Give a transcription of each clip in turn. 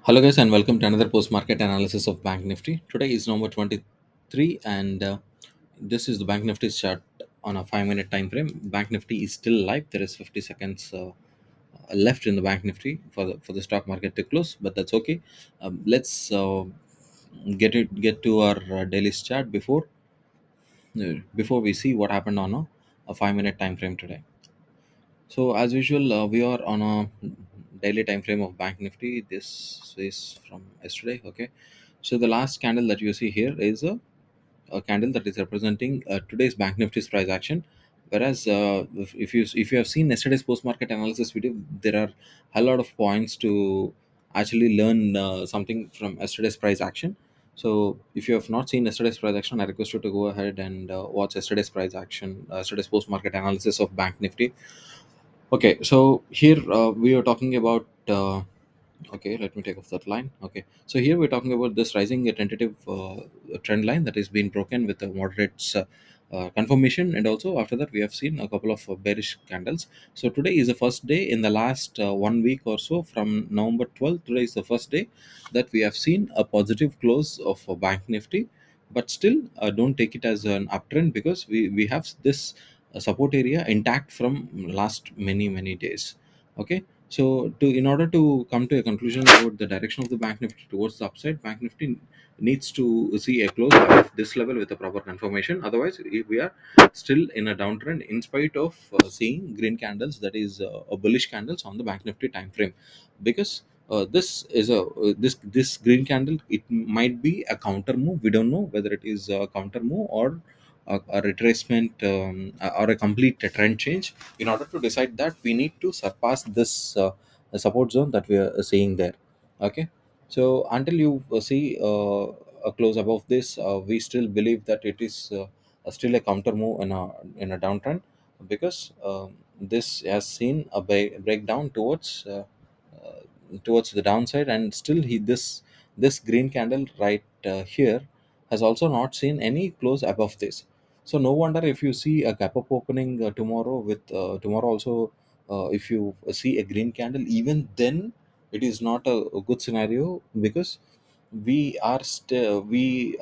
Hello guys and welcome to another post market analysis of Bank Nifty. Today is November 23 and this is the Bank Nifty chart on a 5 minute time frame. Bank Nifty is still live. There is 50 seconds left in the Bank Nifty for the stock market to close, but that's okay. Let's get to our daily chart before we see what happened on a 5 minute time frame today. So as usual, we are on a daily time frame of Bank Nifty. This is from yesterday. Okay, so the last candle that you see here is a candle that is representing today's Bank Nifty's price action. Whereas if you have seen yesterday's post market analysis video, there are a lot of points to actually learn something from yesterday's price action. So if you have not seen yesterday's price action, I request you to go ahead and watch yesterday's price action, yesterday's post market analysis of Bank Nifty. Okay, so here we are talking about. Okay, let me take off that line. Okay, so here we're talking about this rising tentative trend line that is being broken with a moderate confirmation, and also after that we have seen a couple of bearish candles. So today is the first day in the last 1 week or so from November 12th. Today is the first day that we have seen a positive close of Bank Nifty, but still don't take it as an uptrend because we have this support area intact from last many days. Okay, so to in order to come to a conclusion about the direction of the Bank Nifty towards the upside, Bank Nifty needs to see a close above this level with a proper confirmation. Otherwise, we are still in a downtrend in spite of seeing green candles, that is a bullish candles on the Bank Nifty time frame, because this is a this green candle, it might be a counter move. We don't know whether it is a counter move or a retracement, or a complete trend change. In order to decide that, we need to surpass this support zone that we are seeing there. Okay, so until you see a close above this, we still believe that it is still a counter move in a downtrend, because this has seen a breakdown towards the downside, and still this green candle right here has also not seen any close above this. So no wonder if you see a gap up opening tomorrow, with tomorrow also, if you see a green candle, even then it is not a good scenario, because we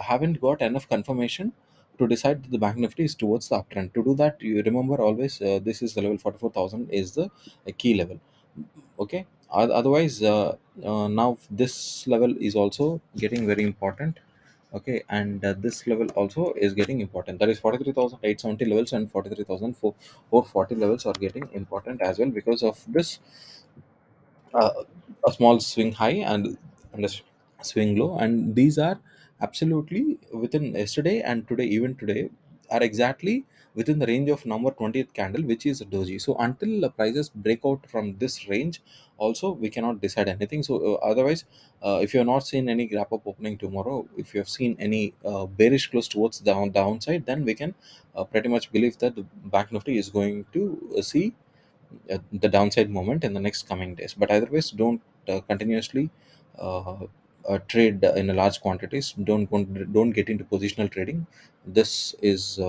haven't got enough confirmation to decide that the Bank Nifty is towards the uptrend. To do that, you remember always, this is the level 44,000 is the key level. Okay, otherwise now this level is also getting very important. Okay, and this level also is getting important, that is 43,870 levels, and 43,440 levels are getting important as well, because of this uh, a small swing high and a swing low, and these are absolutely within yesterday and today. Even today are exactly within the range of number 20th candle, which is doji. So until the prices break out from this range also, we cannot decide anything. So otherwise, if you have not seen any gap up opening tomorrow, if you have seen any bearish close towards downside, then we can pretty much believe that the Bank Nifty is going to see the downside moment in the next coming days. But otherwise, don't continuously trade in a large quantities. Don't get into positional trading. This is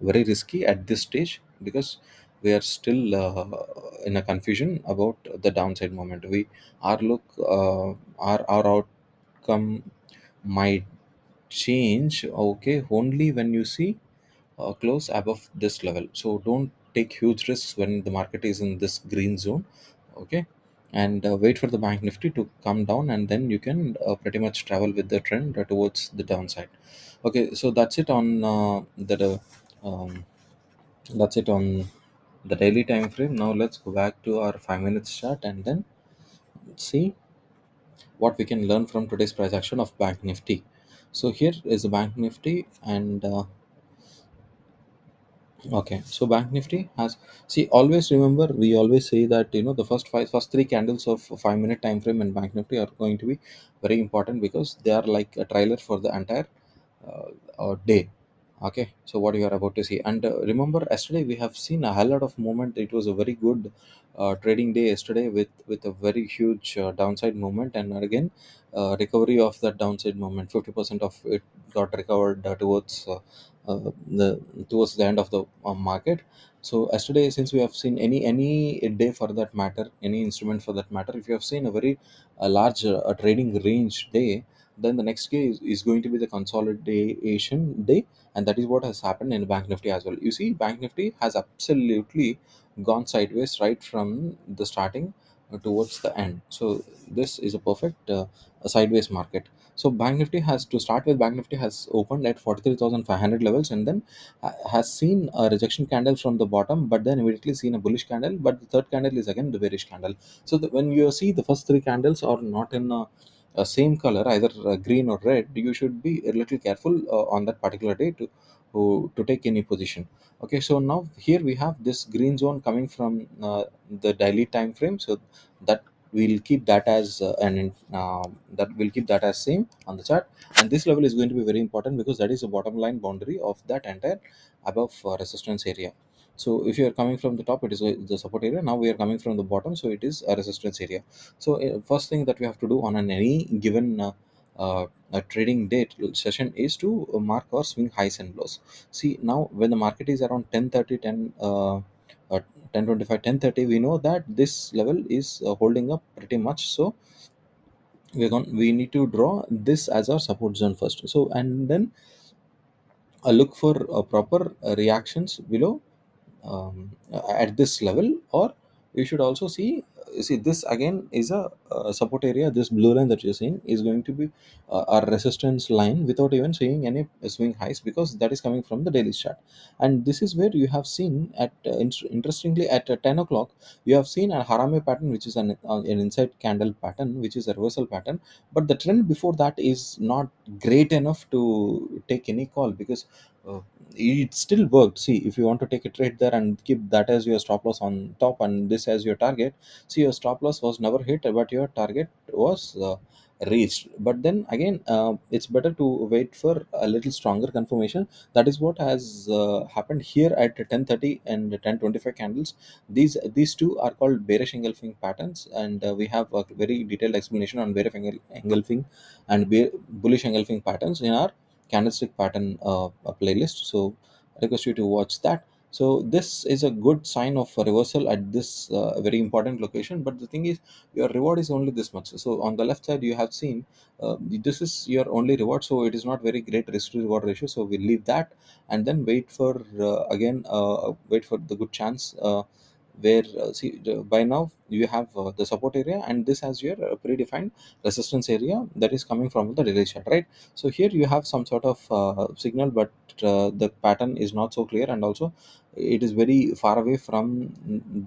very risky at this stage, because we are still in a confusion about the downside moment. We our look our outcome might change, okay, only when you see close above this level. So don't take huge risks when the market is in this green zone. Okay, and wait for the Bank Nifty to come down, and then you can pretty much travel with the trend towards the downside. Okay, so that's it on the daily time frame. Now let's go back to our 5 minutes chart, and then see what we can learn from today's price action of Bank Nifty. So here is the Bank Nifty, and okay, so Bank Nifty has, see, always remember, we always say that the first three candles of 5 minute time frame in Bank Nifty are going to be very important, because they are like a trailer for the entire day. Okay, so what you are about to see, and remember yesterday we have seen a hell lot of movement. It was a very good trading day yesterday, with a very huge downside movement, and again recovery of that downside movement. 50% of it got recovered uh, the towards the end of the market, So yesterday, since we have seen any day for that matter, any instrument for that matter, if you have seen a very large trading range day, then the next day is going to be the consolidation day, and that is what has happened in Bank Nifty as well. You see, Bank Nifty has absolutely gone sideways right from the starting towards the end. So this is a perfect a sideways market. So Bank Nifty has, to start with, Bank Nifty has opened at 43,500 levels, and then has seen a rejection candle from the bottom, but then immediately seen a bullish candle. But the third candle is again the bearish candle. So when you see the first three candles are not in a same color, either green or red, you should be a little careful on that particular day to take any position. Okay, so now here we have this green zone coming from the daily time frame. So that we'll keep that as that will keep that as same on the chart, and this level is going to be very important because that is the bottom line boundary of that entire above resistance area. So if you are coming from the top, it is the support area. Now we are coming from the bottom, so it is a resistance area. So first thing that we have to do on any given a trading date session is to mark our swing highs and lows. See, now when the market is around 10:30, 10:25, 10:30, we know that this level is holding up pretty much. So we need to draw this as our support zone first. So and then look for proper reactions below at this level, or you should also see this again is a support area. This blue line that you're seeing is going to be a resistance line without even seeing any swing highs, because that is coming from the daily chart. And this is where you have seen at interestingly at 10 o'clock, you have seen a harame pattern, which is an inside candle pattern, which is a reversal pattern. But the trend before that is not great enough to take any call, because uh, it still worked. See, if you want to take a trade there and keep that as your stop loss on top and this as your target, see, your stop loss was never hit, but your target was reached. But then again, it's better to wait for a little stronger confirmation. That is what has happened here at 10:30 and 10:25 candles. These two are called bearish engulfing patterns, and we have a very detailed explanation on bearish engulfing and bullish engulfing patterns in our candlestick pattern playlist. So I request you to watch that. So this is a good sign of a reversal at this very important location. But the thing is, your reward is only this much. So on the left side, you have seen this is your only reward. So it is not very great risk to reward ratio. So we leave that and then wait for again wait for the good chance. Where by now you have the support area, and this has your predefined resistance area that is coming from the daily chart, right? So here you have some sort of signal, but the pattern is not so clear, and also it is very far away from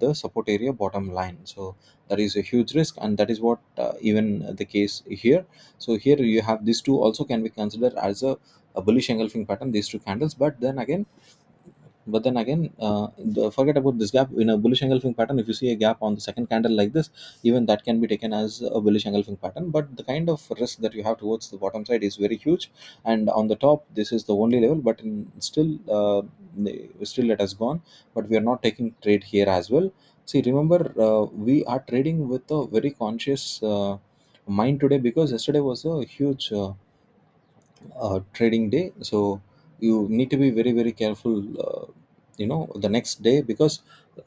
the support area bottom line. So that is a huge risk, and that is what even the case here. So here you have these two also can be considered as a bullish engulfing pattern, these two candles. But then again, forget about this gap in a bullish engulfing pattern. If you see a gap on the second candle like this, even that can be taken as a bullish engulfing pattern. But the kind of risk that you have towards the bottom side is very huge, and on the top, this is the only level. But still it has gone. But we are not taking trade here as well. See, remember, we are trading with a very conscious mind today, because yesterday was a huge trading day. So you need to be very very careful the next day, because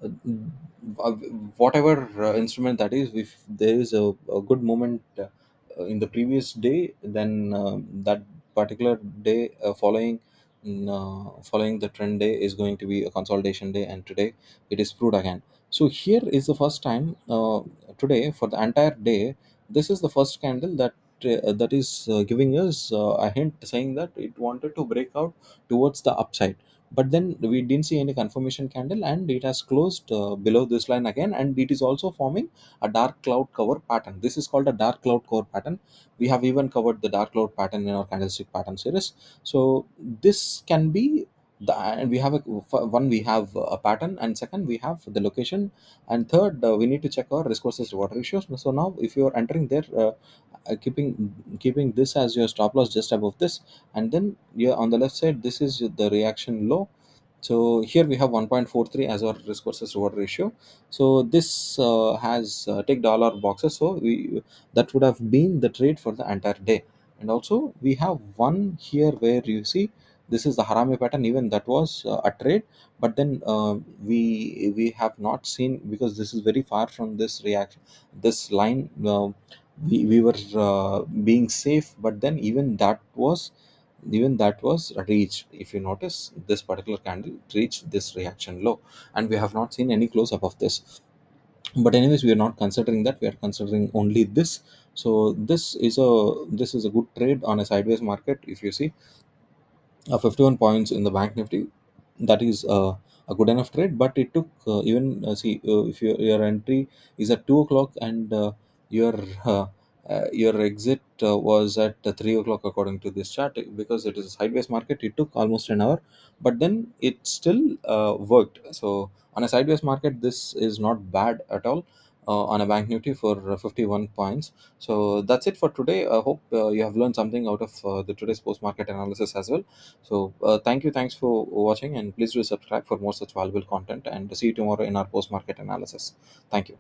uh, uh, whatever instrument that is, if there is a good moment in the previous day, then that particular day following the trend day is going to be a consolidation day, and today it is proved again. So here is the first time today for the entire day, this is the first candle that is giving us a hint saying that it wanted to break out towards the upside. But then we didn't see any confirmation candle, and it has closed below this line again, and it is also forming a dark cloud cover pattern. This is called a dark cloud cover pattern. We have even covered the dark cloud pattern in our candlestick pattern series. So this can be and we have one, we have a pattern, and second, we have the location, and third, we need to check our risk versus reward ratios. So now if you are entering there, keeping this as your stop loss just above this, and then you're on the left side, this is the reaction low. So here we have 1.43 as our risk versus reward ratio. So this has ticked all our boxes. So we that would have been the trade for the entire day. And also we have one here where you see this is the harami pattern, even that was a trade. But then we have not seen, because this is very far from this reaction, this line. We were being safe, but then even that was reached. If you notice, this particular candle reached this reaction low, and we have not seen any close up of this. But anyways, we are not considering that, we are considering only this. So this is a good trade on a sideways market. If you see 51 points in the bank nifty, that is a good enough trade. But it took even see if your entry is at 2 o'clock, and your your exit was at 3 o'clock according to this chart. Because it is a sideways market, it took almost an hour, but then it still worked. So on a sideways market, this is not bad at all. On a bank nifty for 51 points. So that's it for today. I hope you have learned something out of the today's post market analysis as well. So thanks for watching, and please do subscribe for more such valuable content, and see you tomorrow in our post market analysis. Thank you.